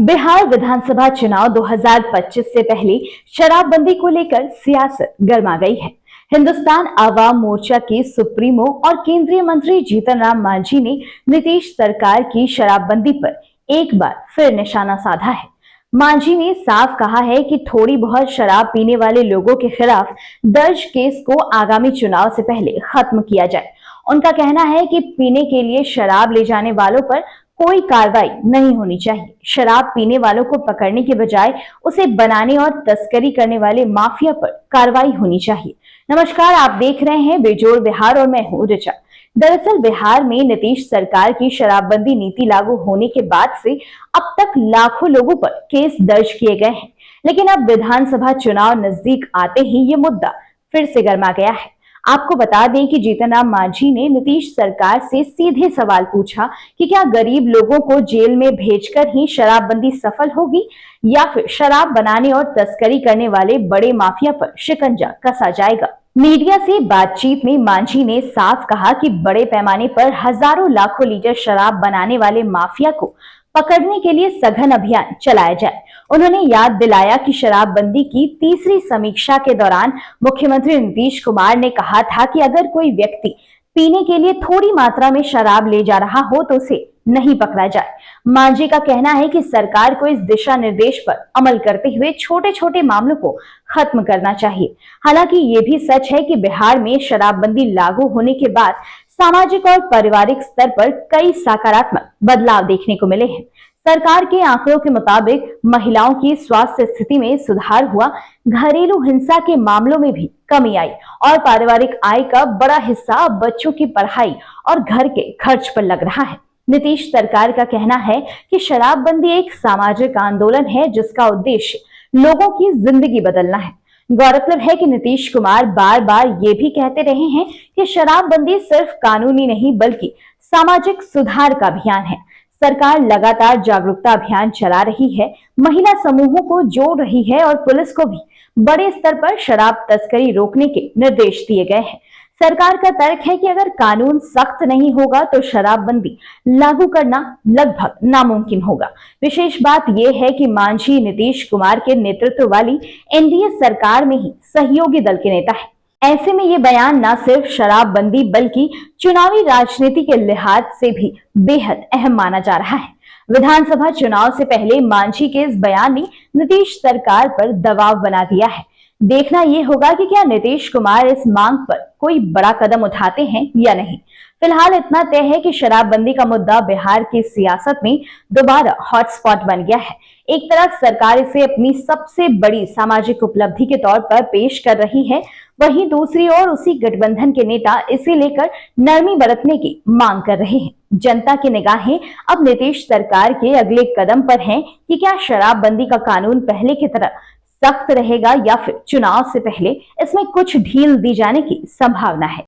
बिहार विधानसभा चुनाव 2025 से पहले शराबबंदी को लेकर सियासत गर्मा गई है। हिंदुस्तान आवाम मोर्चा के सुप्रीमो और केंद्रीय मंत्री जीतन राम मांझी ने नीतीश सरकार की शराबबंदी पर एक बार फिर निशाना साधा है। मांझी ने साफ कहा है कि थोड़ी बहुत शराब पीने वाले लोगों के खिलाफ दर्ज केस को आगामी चुनाव से पहले खत्म किया जाए। उनका कहना है कि पीने के लिए शराब ले जाने वालों पर कोई कार्रवाई नहीं होनी चाहिए। शराब पीने वालों को पकड़ने के बजाय उसे बनाने और तस्करी करने वाले माफिया पर कार्रवाई होनी चाहिए। नमस्कार, आप देख रहे हैं बेजोड़ बिहार और मैं हूं ऋचा। दरअसल बिहार में नीतीश सरकार की शराबबंदी नीति लागू होने के बाद से अब तक लाखों लोगों पर केस दर्ज किए गए हैं, लेकिन अब विधानसभा चुनाव नजदीक आते ही ये मुद्दा फिर से गर्मा गया है। आपको बता दें कि जीतन राम मांझी ने नीतीश सरकार से सीधे सवाल पूछा कि क्या गरीब लोगों को जेल में भेजकर ही शराबबंदी सफल होगी या फिर शराब बनाने और तस्करी करने वाले बड़े माफिया पर शिकंजा कसा जाएगा। मीडिया से बातचीत में मांझी ने साफ कहा कि बड़े पैमाने पर हजारों लाखों लीटर शराब बनाने वाले माफिया को पकड़ने के लिए सघन अभियान चलाया जाए। उन्होंने याद दिलाया कि शराबबंदी की तीसरी समीक्षा के दौरान मुख्यमंत्री नीतीश कुमार ने कहा था कि अगर कोई व्यक्ति पीने के लिए थोड़ी मात्रा में शराब ले जा रहा हो तो उसे नहीं पकड़ा जाए। मांझी का कहना है कि सरकार को इस दिशा निर्देश पर अमल करते हुए छोटे छोटे मामलों को खत्म करना चाहिए। हालांकि ये भी सच है कि बिहार में शराबबंदी लागू होने के बाद सामाजिक और पारिवारिक स्तर पर कई सकारात्मक बदलाव देखने को मिले हैं। सरकार के आंकड़ों के मुताबिक महिलाओं की स्वास्थ्य स्थिति में सुधार हुआ, घरेलू हिंसा के मामलों में भी कमी आई और पारिवारिक आय का बड़ा हिस्सा अब बच्चों की पढ़ाई और घर के खर्च पर लग रहा है। नीतीश सरकार का कहना है कि शराबबंदी एक सामाजिक आंदोलन है जिसका उद्देश्य लोगों की जिंदगी बदलना है। गौरतलब है कि नीतीश कुमार बार बार ये भी कहते रहे हैं कि शराबबंदी सिर्फ कानूनी नहीं बल्कि सामाजिक सुधार का अभियान है। सरकार लगातार जागरूकता अभियान चला रही है, महिला समूहों को जोड़ रही है और पुलिस को भी बड़े स्तर पर शराब तस्करी रोकने के निर्देश दिए गए हैं। सरकार का तर्क है कि अगर कानून सख्त नहीं होगा तो शराबबंदी लागू करना लगभग नामुमकिन होगा। विशेष बात यह है कि मांझी नीतीश कुमार के नेतृत्व वाली एनडीए सरकार में ही सहयोगी दल के नेता है। ऐसे में ये बयान न सिर्फ शराबबंदी बल्कि चुनावी राजनीति के लिहाज से भी बेहद अहम माना जा रहा है। विधानसभा चुनाव से पहले मांझी के इस बयान ने नीतीश सरकार पर दबाव बना दिया है। देखना यह होगा कि क्या नीतीश कुमार इस मांग पर कोई बड़ा कदम उठाते हैं या नहीं। फिलहाल इतना तय है कि शराबबंदी का मुद्दा बिहार की सियासत में दोबारा हॉटस्पॉट बन गया है। एक तरफ सरकार इसे अपनी सबसे बड़ी सामाजिक उपलब्धि के तौर पर पेश कर रही है, वहीं दूसरी ओर उसी गठबंधन के नेता इसे लेकर नरमी बरतने की मांग कर रहे हैं। जनता की निगाहें अब नीतीश सरकार के अगले कदम पर हैं कि क्या शराबबंदी का कानून पहले की तरह सख्त रहेगा या फिर चुनाव से पहले इसमें कुछ ढील दी जाने की संभावना है।